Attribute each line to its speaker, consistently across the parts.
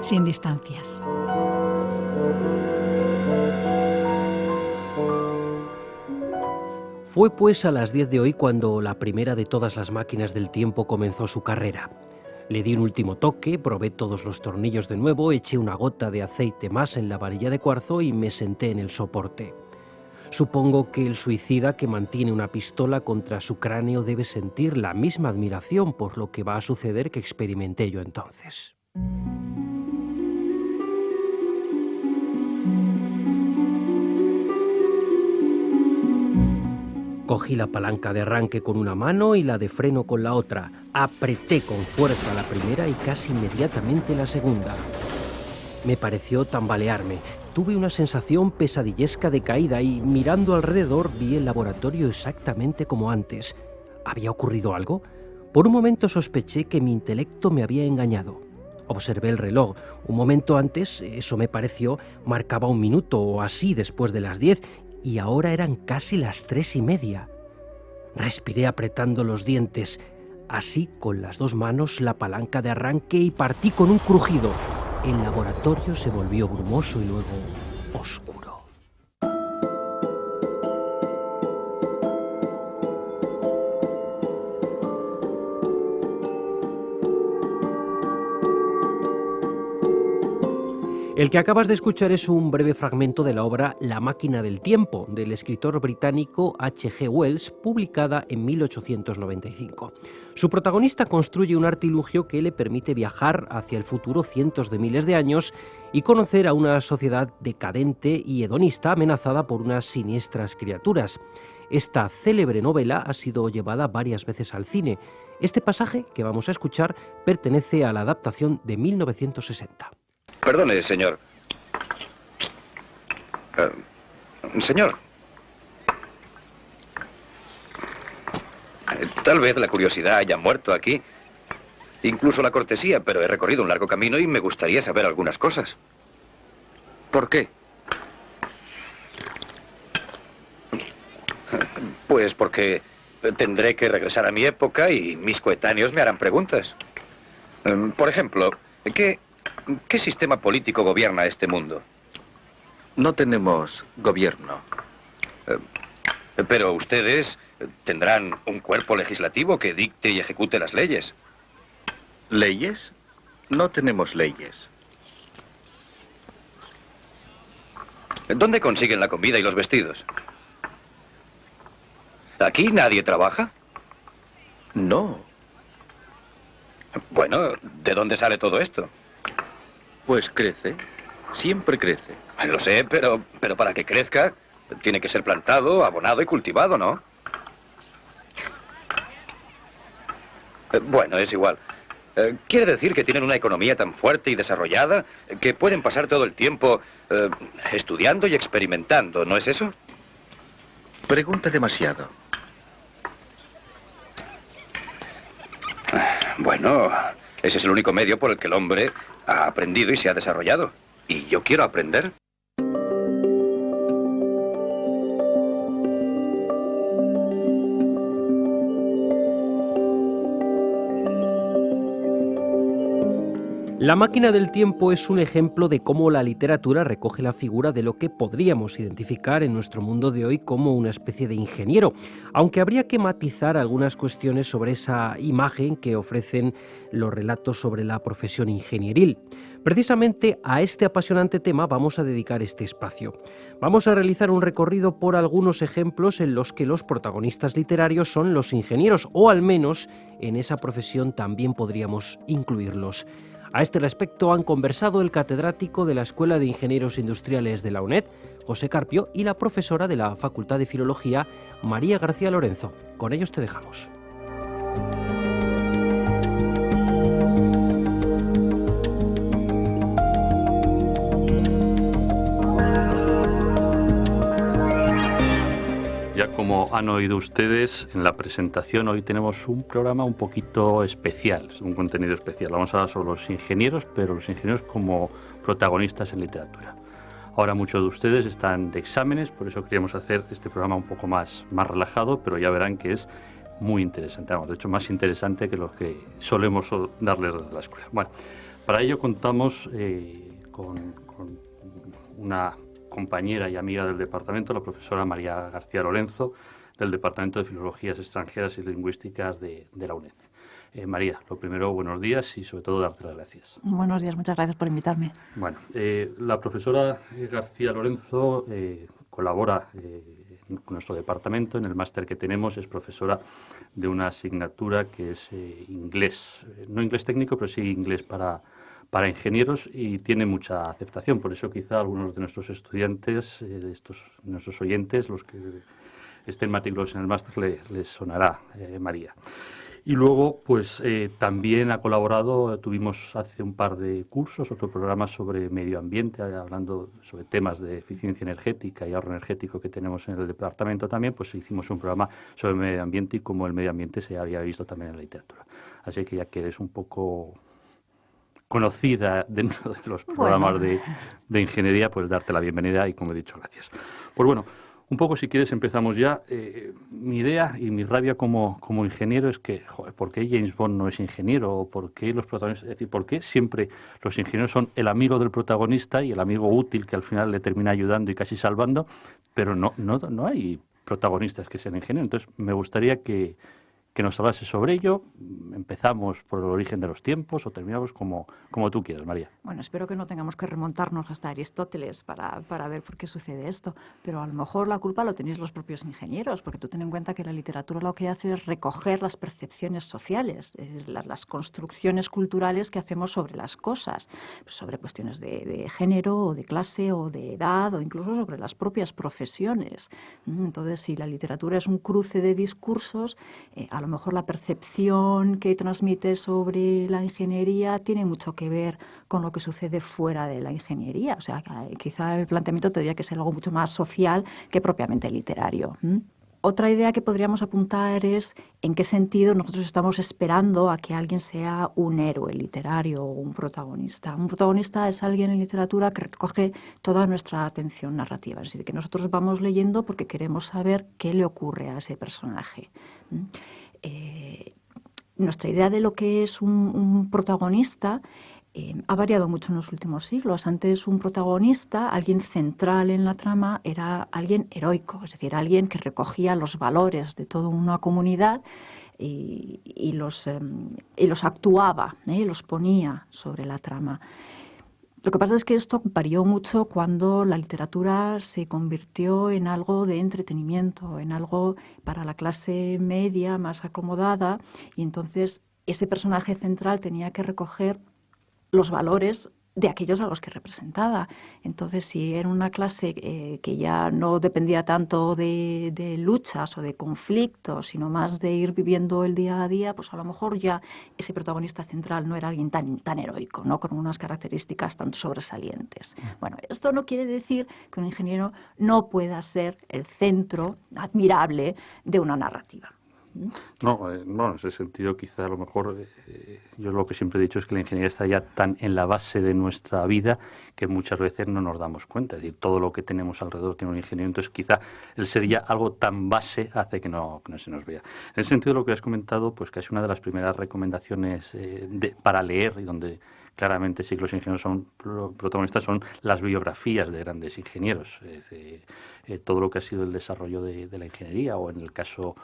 Speaker 1: sin distancias.
Speaker 2: Fue pues a las 10 de hoy cuando la primera de todas las máquinas del tiempo comenzó su carrera. Le di un último toque, probé todos los tornillos de nuevo, eché una gota de aceite más en la varilla de cuarzo y me senté en el soporte. Supongo que el suicida que mantiene una pistola contra su cráneo debe sentir la misma admiración por lo que va a suceder que experimenté yo entonces. Cogí la palanca de arranque con una mano y la de freno con la otra. Apreté con fuerza la primera y casi inmediatamente la segunda. Me pareció tambalearme. Tuve una sensación pesadillesca de caída y, mirando alrededor, vi el laboratorio exactamente como antes. ¿Había ocurrido algo? Por un momento sospeché que mi intelecto me había engañado. Observé el reloj. Un momento antes, eso me pareció, marcaba 1 minuto o así después de las 10, y ahora eran casi las 3:30. Respiré apretando los dientes. Así, con las 2 manos, la palanca de arranque y partí con un crujido. El laboratorio se volvió brumoso y luego oscuro. El que acabas de escuchar es un breve fragmento de la obra La máquina del tiempo, del escritor británico H.G. Wells, publicada en 1895. Su protagonista construye un artilugio que le permite viajar hacia el futuro cientos de miles de años y conocer a una sociedad decadente y hedonista amenazada por unas siniestras criaturas. Esta célebre novela ha sido llevada varias veces al cine. Este pasaje que vamos a escuchar pertenece a la adaptación de 1960.
Speaker 3: Perdone, señor. Señor. Tal vez la curiosidad haya muerto aquí. Incluso la cortesía, pero he recorrido un largo camino y me gustaría saber algunas cosas.
Speaker 4: ¿Por qué?
Speaker 3: Pues porque tendré que regresar a mi época y mis coetáneos me harán preguntas. Por ejemplo, ¿qué sistema político gobierna este mundo?
Speaker 4: No tenemos gobierno.
Speaker 3: Pero ustedes tendrán un cuerpo legislativo que dicte y ejecute las leyes.
Speaker 4: ¿Leyes? No tenemos leyes.
Speaker 3: ¿Dónde consiguen la comida y los vestidos? ¿Aquí nadie trabaja?
Speaker 4: No.
Speaker 3: Bueno, ¿de dónde sale todo esto?
Speaker 4: Pues crece. Siempre crece.
Speaker 3: Lo sé, pero para que crezca, tiene que ser plantado, abonado y cultivado, ¿no? Bueno, es igual. Quiere decir que tienen una economía tan fuerte y desarrollada que pueden pasar todo el tiempo estudiando y experimentando, ¿no es eso?
Speaker 4: Pregunta demasiado.
Speaker 3: Bueno, ese es el único medio por el que el hombre ha aprendido y se ha desarrollado. Y yo quiero aprender.
Speaker 2: La máquina del tiempo es un ejemplo de cómo la literatura recoge la figura de lo que podríamos identificar en nuestro mundo de hoy como una especie de ingeniero, aunque habría que matizar algunas cuestiones sobre esa imagen que ofrecen los relatos sobre la profesión ingenieril. Precisamente a este apasionante tema vamos a dedicar este espacio. Vamos a realizar un recorrido por algunos ejemplos en los que los protagonistas literarios son los ingenieros, o al menos en esa profesión también podríamos incluirlos. A este respecto han conversado el catedrático de la Escuela de Ingenieros Industriales de la UNED, José Carpio, y la profesora de la Facultad de Filología, María García Lorenzo. Con ellos te dejamos.
Speaker 5: Ya como han oído ustedes en la presentación, hoy tenemos un programa un poquito especial, un contenido especial. Vamos a hablar sobre los ingenieros, pero los ingenieros como protagonistas en literatura. Ahora muchos de ustedes están de exámenes, por eso queríamos hacer este programa un poco más relajado, pero ya verán que es muy interesante. Vamos, de hecho, más interesante que los que solemos darles desde la escuela. Bueno, Para ello contamos con una compañera y amiga del departamento, la profesora María García Lorenzo, del Departamento de Filologías Extranjeras y Lingüísticas de la UNED. María, lo primero, buenos días y sobre todo darte las gracias.
Speaker 1: Buenos días, muchas gracias por invitarme.
Speaker 5: Bueno, la profesora García Lorenzo colabora con nuestro departamento en el máster que tenemos, es profesora de una asignatura que es inglés, no inglés técnico, pero sí inglés para ingenieros, y tiene mucha aceptación. Por eso quizá algunos de nuestros estudiantes, nuestros oyentes, los que estén matriculados en el máster, les sonará María. Y luego, pues también ha colaborado, tuvimos hace un par de cursos, otro programa sobre medio ambiente, hablando sobre temas de eficiencia energética y ahorro energético que tenemos en el departamento también, pues hicimos un programa sobre medio ambiente y cómo el medio ambiente se había visto también en la literatura. Así que ya que eres un poco conocida dentro de los programas de ingeniería, pues darte la bienvenida y, como he dicho, gracias. Pues bueno, un poco, si quieres, empezamos ya. Mi idea y mi rabia como ingeniero es que, joder, ¿por qué James Bond no es ingeniero? ¿O por qué los protagonistas? Es decir, ¿por qué siempre los ingenieros son el amigo del protagonista y el amigo útil que al final le termina ayudando y casi salvando? Pero no hay protagonistas que sean ingenieros. Entonces, me gustaría que nos hablase sobre ello. Empezamos por el origen de los tiempos o terminamos como tú quieras, María.
Speaker 1: Bueno, espero que no tengamos que remontarnos hasta Aristóteles para ver por qué sucede esto, pero a lo mejor la culpa lo tenéis los propios ingenieros, porque tú ten en cuenta que la literatura lo que hace es recoger las percepciones sociales, las construcciones culturales que hacemos sobre las cosas, sobre cuestiones de género o de clase o de edad o incluso sobre las propias profesiones. Entonces, si la literatura es un cruce de discursos, a lo mejor la percepción que transmite sobre la ingeniería tiene mucho que ver con lo que sucede fuera de la ingeniería. O sea, quizá el planteamiento tendría que ser algo mucho más social que propiamente literario. Otra idea que podríamos apuntar es en qué sentido nosotros estamos esperando a que alguien sea un héroe literario o un protagonista. Un protagonista es alguien en literatura que recoge toda nuestra atención narrativa, es decir, que nosotros vamos leyendo porque queremos saber qué le ocurre a ese personaje. Nuestra idea de lo que es un protagonista ha variado mucho en los últimos siglos. Antes, un protagonista, alguien central en la trama, era alguien heroico, es decir, alguien que recogía los valores de toda una comunidad y los actuaba, los ponía sobre la trama. Lo que pasa es que esto varió mucho cuando la literatura se convirtió en algo de entretenimiento, en algo para la clase media más acomodada, y entonces ese personaje central tenía que recoger los valores de aquellos a los que representaba. Entonces, si era una clase que ya no dependía tanto de luchas o de conflictos, sino más de ir viviendo el día a día, pues a lo mejor ya ese protagonista central no era alguien tan heroico, ¿no? Con unas características tan sobresalientes. Bueno, esto no quiere decir que un ingeniero no pueda ser el centro admirable de una narrativa.
Speaker 5: No, bueno, en ese sentido quizá a lo mejor yo lo que siempre he dicho es que la ingeniería está ya tan en la base de nuestra vida que muchas veces no nos damos cuenta. Es decir, todo lo que tenemos alrededor tiene un ingeniero, entonces quizá el ser ya algo tan base hace que no se nos vea. En ese sentido, lo que has comentado, pues casi una de las primeras recomendaciones para leer y donde claramente sí que los ingenieros son protagonistas son las biografías de grandes ingenieros. Todo lo que ha sido el desarrollo de la ingeniería o en el caso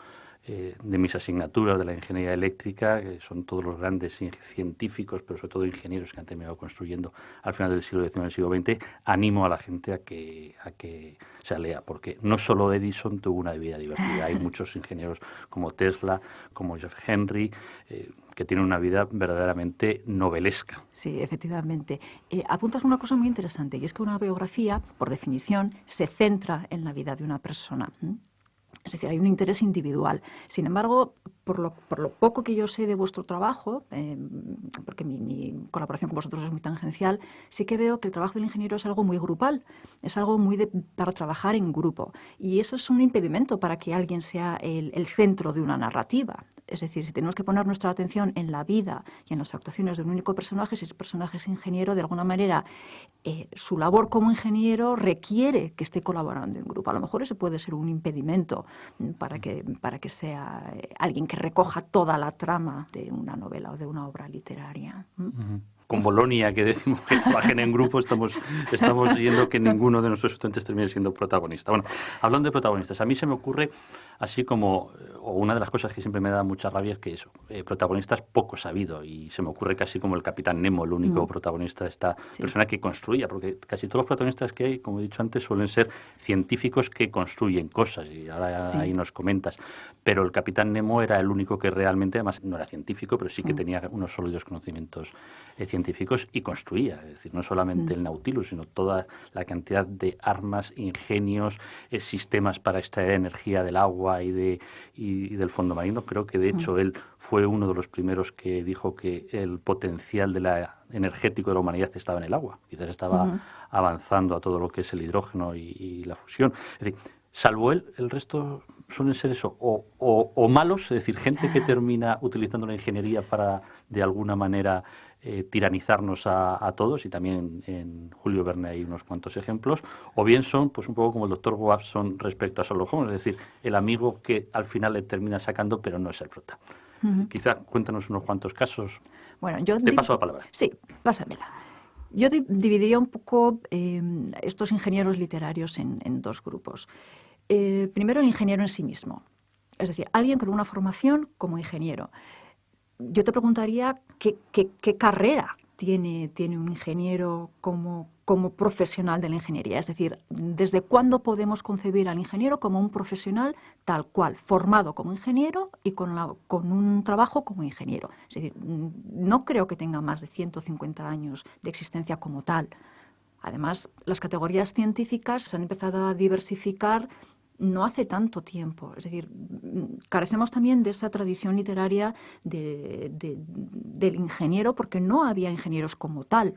Speaker 5: de mis asignaturas de la ingeniería eléctrica, que son todos los grandes científicos, pero sobre todo ingenieros que han terminado construyendo al final del siglo XIX y del siglo XX, animo a la gente a que se lea, porque no solo Edison tuvo una vida divertida, hay muchos ingenieros como Tesla, como Jeff Henry, que tienen una vida verdaderamente novelesca.
Speaker 1: Sí, efectivamente. Apuntas una cosa muy interesante, y es que una biografía, por definición, se centra en la vida de una persona. Es decir, hay un interés individual. Sin embargo, por lo poco que yo sé de vuestro trabajo, porque mi colaboración con vosotros es muy tangencial, sí que veo que el trabajo del ingeniero es algo muy grupal, es algo muy para trabajar en grupo. Y eso es un impedimento para que alguien sea el centro de una narrativa. Es decir, si tenemos que poner nuestra atención en la vida y en las actuaciones de un único personaje, si ese personaje es ingeniero, de alguna manera su labor como ingeniero requiere que esté colaborando en grupo. A lo mejor ese puede ser un impedimento para que sea alguien que recoja toda la trama de una novela o de una obra literaria.
Speaker 5: con Bolonia, que decimos que trabajen en grupo, estamos viendo que ninguno de nuestros estudiantes termine siendo protagonista. Bueno, hablando de protagonistas, a mí se me ocurre así como, o una de las cosas que siempre me da mucha rabia es que eso, protagonistas poco sabido, y se me ocurre casi como el Capitán Nemo, el único protagonista de esta persona que construía, porque casi todos los protagonistas que hay, como he dicho antes, suelen ser científicos que construyen cosas, y ahora ahí nos comentas, pero el Capitán Nemo era el único que realmente, además no era científico, pero sí que tenía unos sólidos conocimientos científicos y construía, es decir, no solamente el Nautilus, sino toda la cantidad de armas, ingenios, sistemas para extraer energía del agua y del fondo marino. Creo que de hecho él fue uno de los primeros que dijo que el potencial energético de la humanidad estaba en el agua. Quizás estaba avanzando a todo lo que es el hidrógeno y la fusión. Es decir, salvo él, el resto suelen ser eso, o malos, es decir, gente que termina utilizando la ingeniería para, de alguna manera, tiranizarnos a todos, y también en Julio Verne hay unos cuantos ejemplos, o bien son pues un poco como el doctor Watson respecto a Sherlock Holmes, es decir, el amigo que al final le termina sacando, pero no es el prota. Quizá cuéntanos unos cuantos casos.
Speaker 1: Bueno, yo
Speaker 5: te paso la palabra.
Speaker 1: Sí, pásamela. Yo dividiría un poco estos ingenieros literarios en dos grupos. Primero, el ingeniero en sí mismo, es decir, alguien con una formación como ingeniero. Yo te preguntaría qué carrera tiene un ingeniero como profesional de la ingeniería. Es decir, ¿desde cuándo podemos concebir al ingeniero como un profesional tal cual, formado como ingeniero y con un trabajo como ingeniero? Es decir, no creo que tenga más de 150 años de existencia como tal. Además, las categorías científicas se han empezado a diversificar no hace tanto tiempo. Es decir, carecemos también de esa tradición literaria del ingeniero, porque no había ingenieros como tal.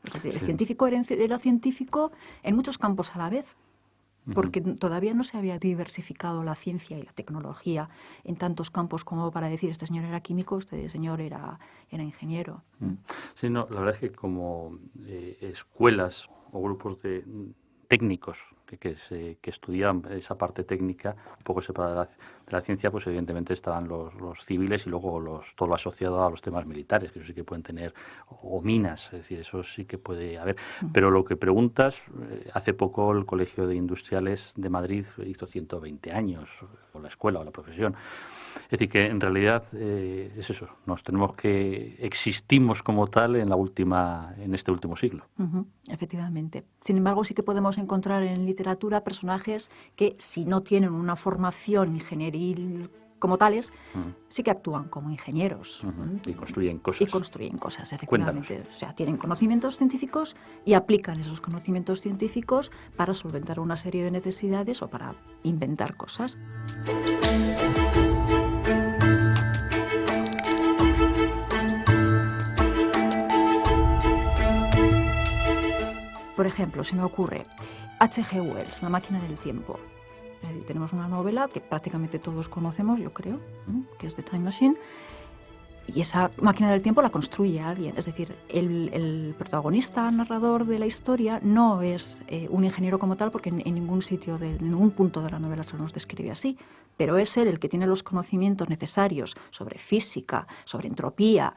Speaker 1: Es decir, el científico era científico en muchos campos a la vez, porque todavía no se había diversificado la ciencia y la tecnología en tantos campos como para decir este señor era químico, este señor era ingeniero.
Speaker 5: Sí, no, la verdad es que como escuelas o grupos de técnicos que estudiaban esa parte técnica un poco separada de la ciencia, pues evidentemente estaban los civiles y luego todo lo asociado a los temas militares, que eso sí que pueden tener, o minas, es decir, eso sí que puede haber. Pero lo que preguntas, hace poco el Colegio de Industriales de Madrid hizo 120 años, o la escuela o la profesión. Es decir, que en realidad es eso, existimos como tal en este último siglo.
Speaker 1: Efectivamente. Sin embargo, sí que podemos encontrar en literatura personajes que, si no tienen una formación ingenieril como tales, sí que actúan como ingenieros.
Speaker 5: Y construyen cosas.
Speaker 1: Y construyen cosas, efectivamente.
Speaker 5: Cuéntanos.
Speaker 1: O sea, tienen conocimientos científicos y aplican esos conocimientos científicos para solventar una serie de necesidades o para inventar cosas. Por ejemplo, se me ocurre H.G. Wells, La máquina del tiempo. Tenemos una novela que prácticamente todos conocemos, yo creo, que es The Time Machine, y esa máquina del tiempo la construye alguien. Es decir, el protagonista, narrador de la historia, no es un ingeniero como tal, porque en ningún sitio, en ningún punto de la novela se nos describe así, pero es él el que tiene los conocimientos necesarios sobre física, sobre entropía,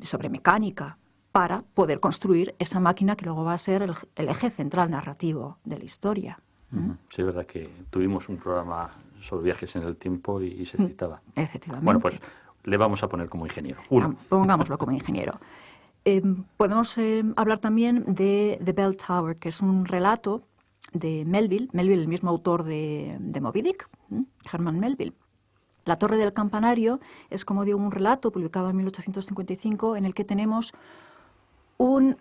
Speaker 1: sobre mecánica, para poder construir esa máquina que luego va a ser el eje central narrativo de la historia.
Speaker 5: Sí, es verdad que tuvimos un programa sobre viajes en el tiempo y se citaba.
Speaker 1: Efectivamente.
Speaker 5: Bueno, pues le vamos a poner como ingeniero.
Speaker 1: Pongámoslo como ingeniero. Podemos hablar también de The Bell Tower, que es un relato de Melville, el mismo autor de Moby Dick, Herman Melville. La Torre del Campanario es, como digo, un relato publicado en 1855 en el que tenemos un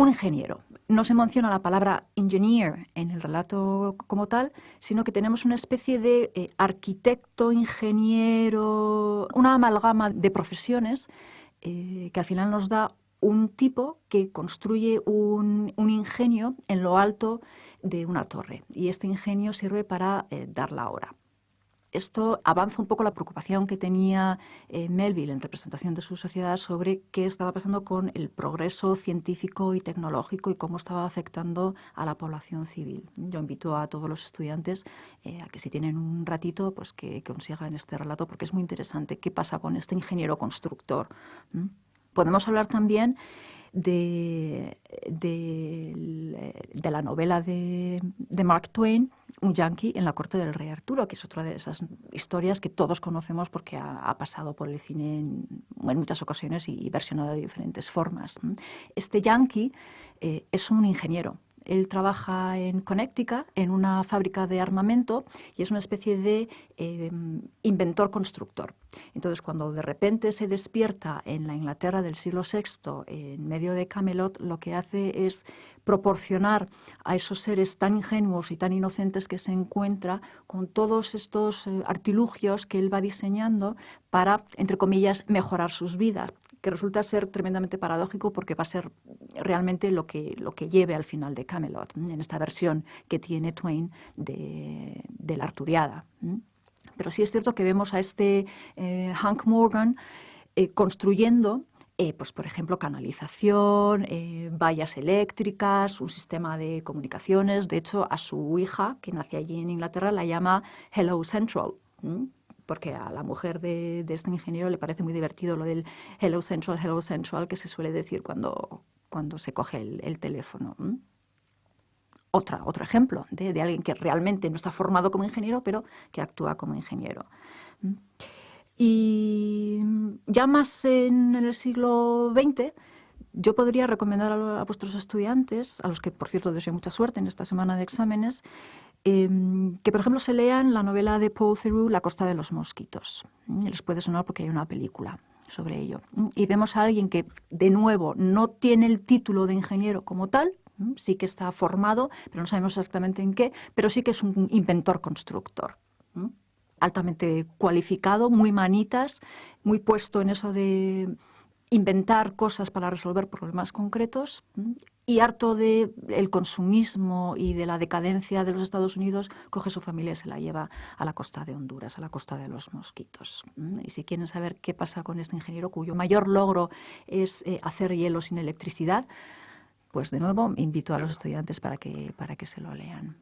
Speaker 1: ingeniero. No se menciona la palabra engineer en el relato como tal, sino que tenemos una especie de arquitecto, ingeniero, una amalgama de profesiones que al final nos da un tipo que construye un ingenio en lo alto de una torre. Y este ingenio sirve para dar la hora. Esto avanza un poco la preocupación que tenía Melville en representación de su sociedad sobre qué estaba pasando con el progreso científico y tecnológico y cómo estaba afectando a la población civil. Yo invito a todos los estudiantes a que, si tienen un ratito, pues que consigan este relato, porque es muy interesante qué pasa con este ingeniero constructor. Podemos hablar también de la novela de Mark Twain, Un Yankee en la corte del rey Arturo, que es otra de esas historias que todos conocemos porque ha pasado por el cine en muchas ocasiones y versionado de diferentes formas. Este Yankee es un ingeniero. Él trabaja en Connecticut, en una fábrica de armamento, y es una especie de inventor-constructor. Entonces, cuando de repente se despierta en la Inglaterra del siglo VI, en medio de Camelot, lo que hace es proporcionar a esos seres tan ingenuos y tan inocentes que se encuentra con todos estos artilugios que él va diseñando para, entre comillas, mejorar sus vidas, que resulta ser tremendamente paradójico porque va a ser realmente lo que lleve al final de Camelot, en esta versión que tiene Twain de la Arturiada. Pero sí es cierto que vemos a este Hank Morgan construyendo, pues, por ejemplo, canalización, vallas eléctricas, un sistema de comunicaciones. De hecho, a su hija, que nace allí en Inglaterra, la llama Hello Central, porque a la mujer de este ingeniero le parece muy divertido lo del Hello Central, que se suele decir cuando se coge el teléfono. Otro ejemplo de alguien que realmente no está formado como ingeniero, pero que actúa como ingeniero. Y ya más en el siglo XX, yo podría recomendar a vuestros estudiantes, a los que, por cierto, deseo mucha suerte en esta semana de exámenes, que, por ejemplo, se lean la novela de Paul Theroux, La costa de los mosquitos. Les puede sonar porque hay una película sobre ello. Y vemos a alguien que, de nuevo, no tiene el título de ingeniero como tal, sí que está formado, pero no sabemos exactamente en qué, pero sí que es un inventor-constructor. Altamente cualificado, muy manitas, muy puesto en eso de inventar cosas para resolver problemas concretos, y harto del consumismo y de la decadencia de los Estados Unidos, coge su familia y se la lleva a la costa de Honduras, a la costa de los mosquitos. Y si quieren saber qué pasa con este ingeniero, cuyo mayor logro es hacer hielo sin electricidad, pues de nuevo invito a los estudiantes para que se lo lean.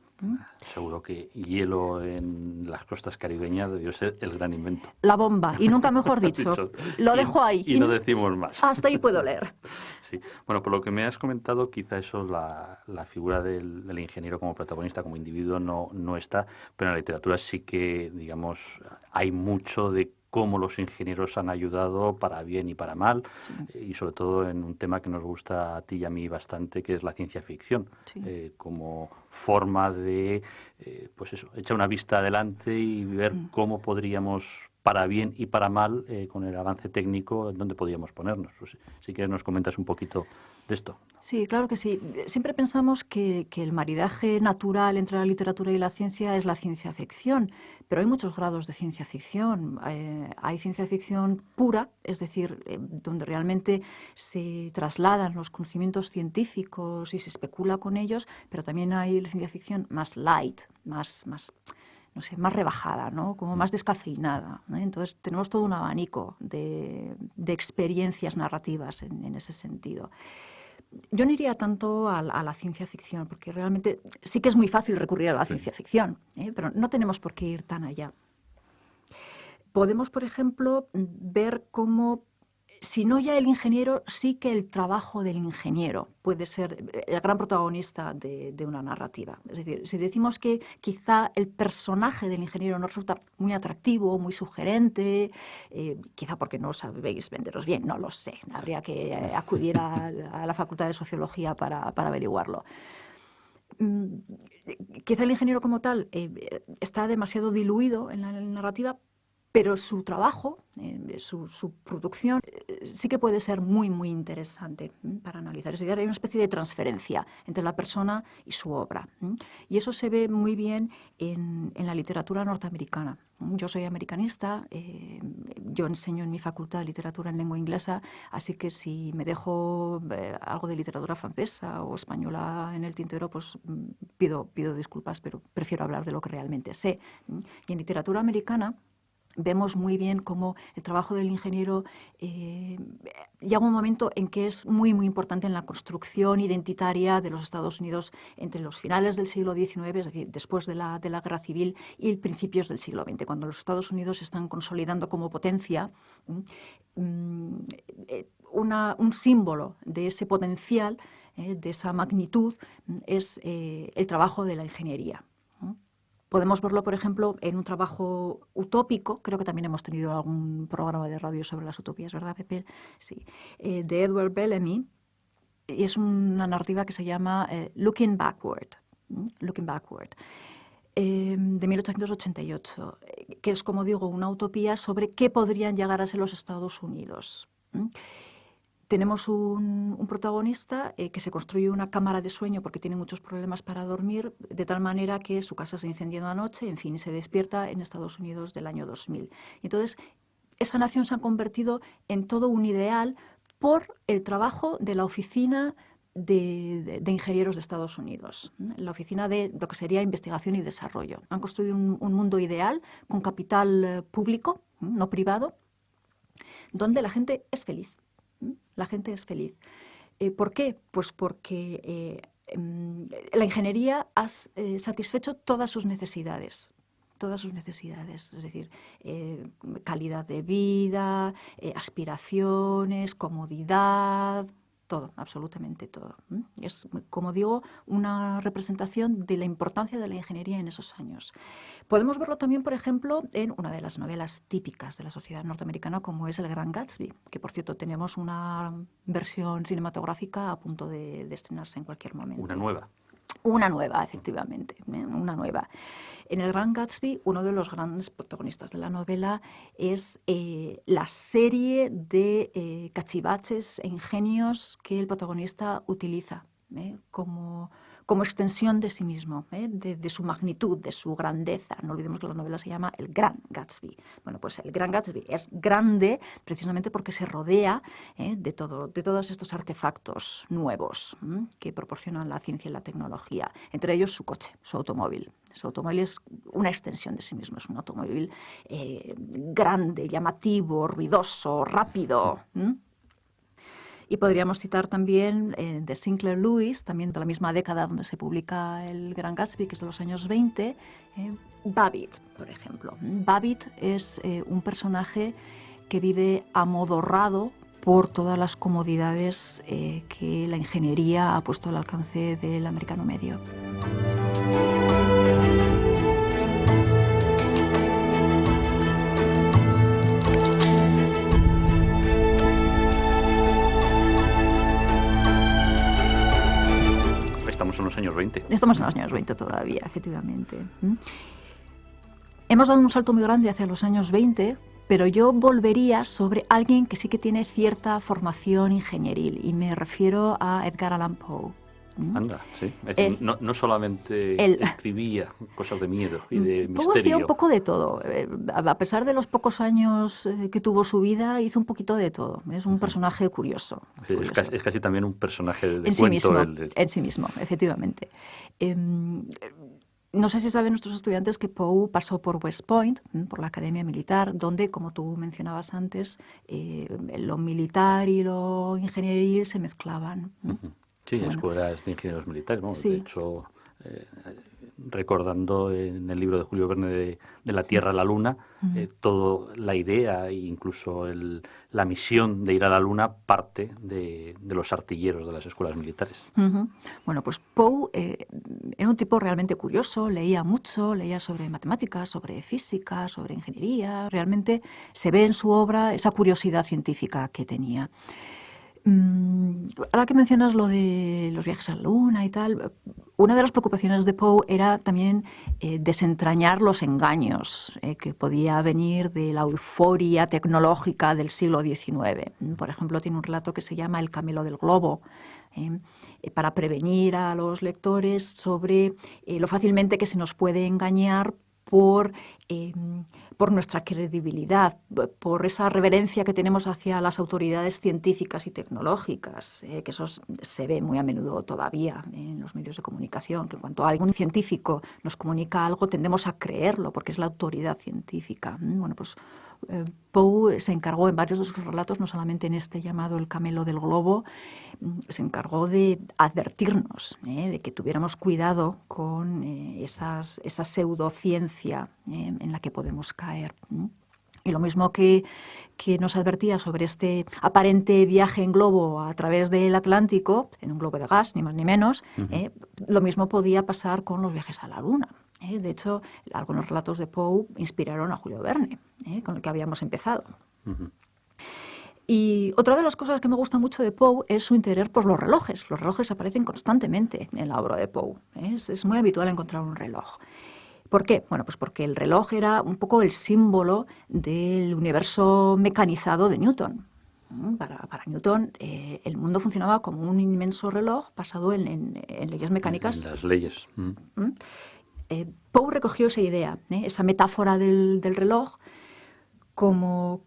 Speaker 5: Seguro que hielo en las costas caribeñas debió ser el gran invento.
Speaker 1: La bomba, y nunca mejor dicho. Lo dejo ahí.
Speaker 5: Y no decimos más.
Speaker 1: Hasta ahí puedo leer.
Speaker 5: Sí. Bueno, por lo que me has comentado, quizá eso, la figura del ingeniero como protagonista, como individuo, no está, pero en la literatura sí que, digamos, hay mucho de cómo los ingenieros han ayudado para bien y para mal, sí. Y sobre todo en un tema que nos gusta a ti y a mí bastante, que es la ciencia ficción, sí. Como forma de, pues eso, echar una vista adelante y ver cómo podríamos, para bien y para mal, con el avance técnico, dónde podríamos ponernos. Pues, si quieres nos comentas un poquito de esto.
Speaker 1: Sí, claro que sí. Siempre pensamos que el maridaje natural entre la literatura y la ciencia es la ciencia ficción, pero hay muchos grados de ciencia ficción. Hay ciencia ficción pura, es decir, donde realmente se trasladan los conocimientos científicos y se especula con ellos, pero también hay ciencia ficción más light, más no sé, más rebajada, ¿no? Como más descafeinada, ¿no? Entonces tenemos todo un abanico de experiencias narrativas en ese sentido. Yo no iría tanto a la ciencia ficción, porque realmente sí que es muy fácil recurrir a la ciencia ficción, pero no tenemos por qué ir tan allá. Podemos, por ejemplo, ver cómo, si no ya el ingeniero, sí que el trabajo del ingeniero puede ser el gran protagonista de una narrativa. Es decir, si decimos que quizá el personaje del ingeniero no resulta muy atractivo, muy sugerente, quizá porque no sabéis venderos bien, no lo sé. Habría que acudir a la Facultad de Sociología para averiguarlo. Quizá el ingeniero como tal está demasiado diluido en la narrativa, pero su trabajo, su producción, sí que puede ser muy, muy interesante para analizar. Es decir, hay una especie de transferencia entre la persona y su obra. Y eso se ve muy bien en la literatura norteamericana. Yo soy americanista, yo enseño en mi facultad de literatura en lengua inglesa, así que si me dejo algo de literatura francesa o española en el tintero, pues pido disculpas, pero prefiero hablar de lo que realmente sé. Y en literatura americana, vemos muy bien cómo el trabajo del ingeniero llega un momento en que es muy, muy importante en la construcción identitaria de los Estados Unidos entre los finales del siglo XIX, es decir, después de la Guerra Civil, y principios del siglo XX, cuando los Estados Unidos se están consolidando como potencia. Un símbolo de ese potencial, de esa magnitud, es el trabajo de la ingeniería. Podemos verlo, por ejemplo, en un trabajo utópico. Creo que también hemos tenido algún programa de radio sobre las utopías, ¿verdad, Pepe? Sí. De Edward Bellamy. Y es una narrativa que se llama Looking Backward. Looking Backward. De 1888, que es, como digo, una utopía sobre qué podrían llegar a ser los Estados Unidos. Tenemos un protagonista que se construye una cámara de sueño porque tiene muchos problemas para dormir, de tal manera que su casa se incendia una noche, en fin, y se despierta en Estados Unidos del año 2000. Entonces, esa nación se ha convertido en todo un ideal por el trabajo de la oficina de ingenieros de Estados Unidos, la oficina de lo que sería investigación y desarrollo. Han construido un mundo ideal con capital público, no privado, donde la gente es feliz. La gente es feliz. ¿Por qué? Pues porque la ingeniería ha satisfecho todas sus necesidades. Todas sus necesidades, es decir, calidad de vida, aspiraciones, comodidad, todo, absolutamente todo. Es, como digo, una representación de la importancia de la ingeniería en esos años. Podemos verlo también, por ejemplo, en una de las novelas típicas de la sociedad norteamericana, como es El Gran Gatsby, que, por cierto, tenemos una versión cinematográfica a punto de estrenarse en cualquier momento.
Speaker 5: Una nueva.
Speaker 1: Una nueva, efectivamente, una nueva. En El Gran Gatsby, uno de los grandes protagonistas de la novela es la serie de cachivaches e ingenios que el protagonista utiliza como extensión de sí mismo, de su magnitud, de su grandeza. No olvidemos que la novela se llama El Gran Gatsby. Bueno, pues El Gran Gatsby es grande precisamente porque se rodea de todos estos artefactos nuevos que proporcionan la ciencia y la tecnología, entre ellos su coche, su automóvil. Su automóvil es una extensión de sí mismo, es un automóvil grande, llamativo, ruidoso, rápido. Y podríamos citar también de Sinclair Lewis, también de la misma década donde se publica El Gran Gatsby, que es de los años 20, Babbitt, por ejemplo. Babbitt es un personaje que vive amodorrado por todas las comodidades que la ingeniería ha puesto al alcance del americano medio.
Speaker 5: Estamos en los años 20.
Speaker 1: Estamos en los años 20 todavía, efectivamente. Hemos dado un salto muy grande hacia los años 20, pero yo volvería sobre alguien que sí que tiene cierta formación ingenieril, y me refiero a Edgar Allan Poe.
Speaker 5: Anda, sí. Es decir, no solamente escribía cosas de miedo y de
Speaker 1: Poe
Speaker 5: misterio.
Speaker 1: hacía un poco de todo. A pesar de los pocos años que tuvo su vida, hizo un poquito de todo. Es un personaje curioso.
Speaker 5: Sí, es casi también un personaje de
Speaker 1: en
Speaker 5: cuento.
Speaker 1: Sí mismo, en sí mismo, efectivamente. No sé si saben nuestros estudiantes que Poe pasó por West Point, por la Academia Militar, donde, como tú mencionabas antes, lo militar y lo ingenieril se mezclaban.
Speaker 5: Sí,
Speaker 1: bueno.
Speaker 5: Escuelas de ingenieros militares. ¿No?
Speaker 1: Sí.
Speaker 5: De hecho, recordando en el libro de Julio Verne de La Tierra a la Luna, toda la idea e incluso la misión de ir a la Luna parte de los artilleros de las escuelas militares.
Speaker 1: Bueno, pues Poe era un tipo realmente curioso, leía mucho, leía sobre matemáticas, sobre física, sobre ingeniería. Realmente se ve en su obra esa curiosidad científica que tenía. Ahora que mencionas lo de los viajes a la Luna y tal, una de las preocupaciones de Poe era también desentrañar los engaños que podía venir de la euforia tecnológica del siglo XIX. Por ejemplo, tiene un relato que se llama El camelo del globo, para prevenir a los lectores sobre lo fácilmente que se nos puede engañar por por nuestra credibilidad, por esa reverencia que tenemos hacia las autoridades científicas y tecnológicas, que eso se ve muy a menudo todavía en los medios de comunicación, que cuando algún científico nos comunica algo tendemos a creerlo porque es la autoridad científica. Bueno, pues Poe se encargó en varios de sus relatos, no solamente en este llamado El camelo del globo, se encargó de advertirnos, de que tuviéramos cuidado con esa pseudociencia en la que podemos caer. Y lo mismo que nos advertía sobre este aparente viaje en globo a través del Atlántico, en un globo de gas, ni más ni menos, lo mismo podía pasar con los viajes a la Luna. De hecho, algunos relatos de Poe inspiraron a Julio Verne, con el que habíamos empezado. Y otra de las cosas que me gusta mucho de Poe es su interés por los relojes. Los relojes aparecen constantemente en la obra de Poe. Es muy habitual encontrar un reloj. ¿Por qué? Bueno, pues porque el reloj era un poco el símbolo del universo mecanizado de Newton. Para Newton, el mundo funcionaba como un inmenso reloj basado en leyes mecánicas.
Speaker 5: En las leyes.
Speaker 1: Poe recogió esa idea, esa metáfora del reloj como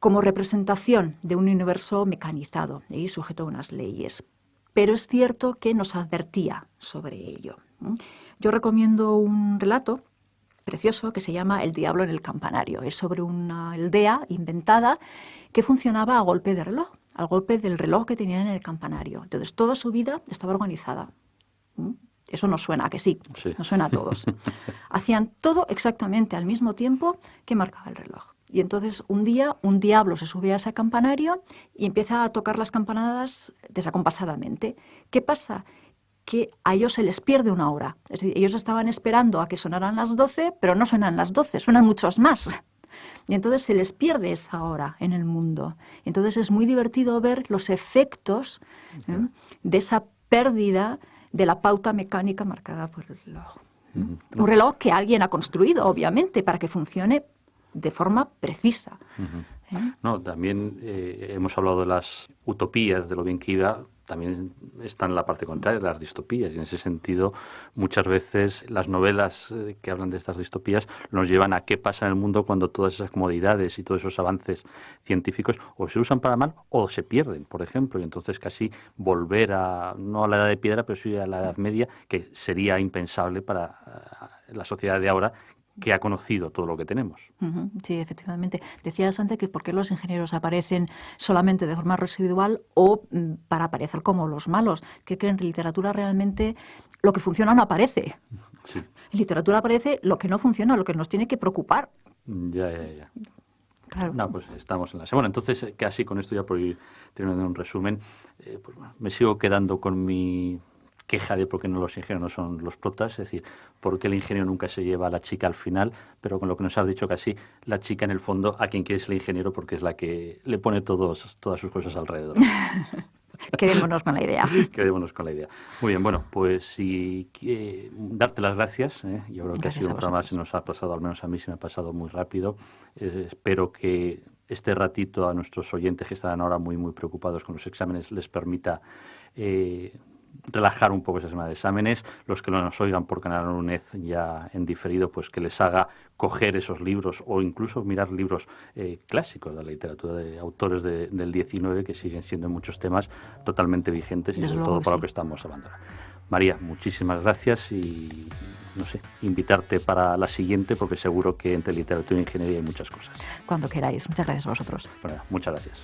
Speaker 1: representación de un universo mecanizado y sujeto a unas leyes. Pero es cierto que nos advertía sobre ello. Yo recomiendo un relato precioso que se llama El diablo en el campanario. Es sobre una aldea inventada que funcionaba a golpe de reloj, al golpe del reloj que tenían en el campanario. Entonces, toda su vida estaba organizada. Eso nos suena, ¿a que sí?
Speaker 5: Sí.
Speaker 1: Nos suena a todos. Hacían todo exactamente al mismo tiempo que marcaba el reloj. Y entonces un día un diablo se sube a ese campanario y empieza a tocar las campanadas desacompasadamente. ¿Qué pasa? Que a ellos se les pierde una hora. Es decir, ellos estaban esperando a que sonaran las 12, pero no suenan las 12, suenan muchos más. Y entonces se les pierde esa hora en el mundo. Entonces es muy divertido ver los efectos de esa pérdida de la pauta mecánica marcada por el reloj. Un reloj que alguien ha construido, obviamente, para que funcione de forma precisa.
Speaker 5: No, también hemos hablado de las utopías, de lo bien que iba. También está en la parte contraria, las distopías, y en ese sentido muchas veces las novelas que hablan de estas distopías nos llevan a qué pasa en el mundo cuando todas esas comodidades y todos esos avances científicos o se usan para mal o se pierden, por ejemplo, y entonces casi volver no a la edad de piedra, pero sí a la Edad Media, que sería impensable para la sociedad de ahora, que ha conocido todo lo que tenemos.
Speaker 1: Sí, efectivamente. Decías antes que por qué los ingenieros aparecen solamente de forma residual o para aparecer como los malos. Creo que en literatura realmente lo que funciona no aparece.
Speaker 5: Sí.
Speaker 1: En literatura aparece lo que no funciona, lo que nos tiene que preocupar.
Speaker 5: Ya.
Speaker 1: Claro.
Speaker 5: No, pues estamos en la semana. Entonces, casi con esto ya por ir terminando un resumen, pues bueno, me sigo quedando con mi queja de por qué no los ingenieros no son los protas, es decir, por qué el ingeniero nunca se lleva a la chica al final, pero con lo que nos has dicho casi, la chica en el fondo a quien quiere ser el ingeniero porque es la que le pone todas sus cosas alrededor.
Speaker 1: Quedémonos con la idea.
Speaker 5: Quedémonos con la idea. Muy bien, bueno, pues darte las gracias. Yo creo que ha sido un programa, se nos ha pasado, al menos a mí se me ha pasado muy rápido. Espero que este ratito a nuestros oyentes que están ahora muy, muy preocupados con los exámenes les permita relajar un poco esa semana de exámenes. Los que no nos oigan por Canal UNED ya en diferido, pues que les haga coger esos libros o incluso mirar libros clásicos de la literatura de autores del 19 que siguen siendo en muchos temas totalmente vigentes y sobre todo para lo que estamos hablando ahora. María, muchísimas gracias y no sé, invitarte para la siguiente porque seguro que entre literatura e ingeniería hay muchas cosas.
Speaker 1: Cuando queráis. Muchas gracias a vosotros.
Speaker 5: Bueno, muchas gracias.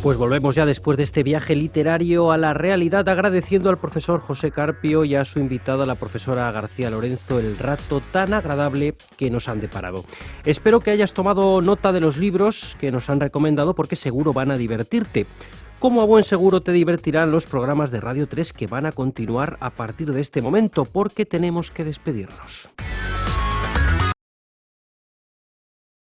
Speaker 2: Pues volvemos ya después de este viaje literario a la realidad, agradeciendo al profesor José Carpio y a su invitada, la profesora García Lorenzo, el rato tan agradable que nos han deparado. Espero que hayas tomado nota de los libros que nos han recomendado porque seguro van a divertirte. Como a buen seguro te divertirán los programas de Radio 3 que van a continuar a partir de este momento porque tenemos que despedirnos.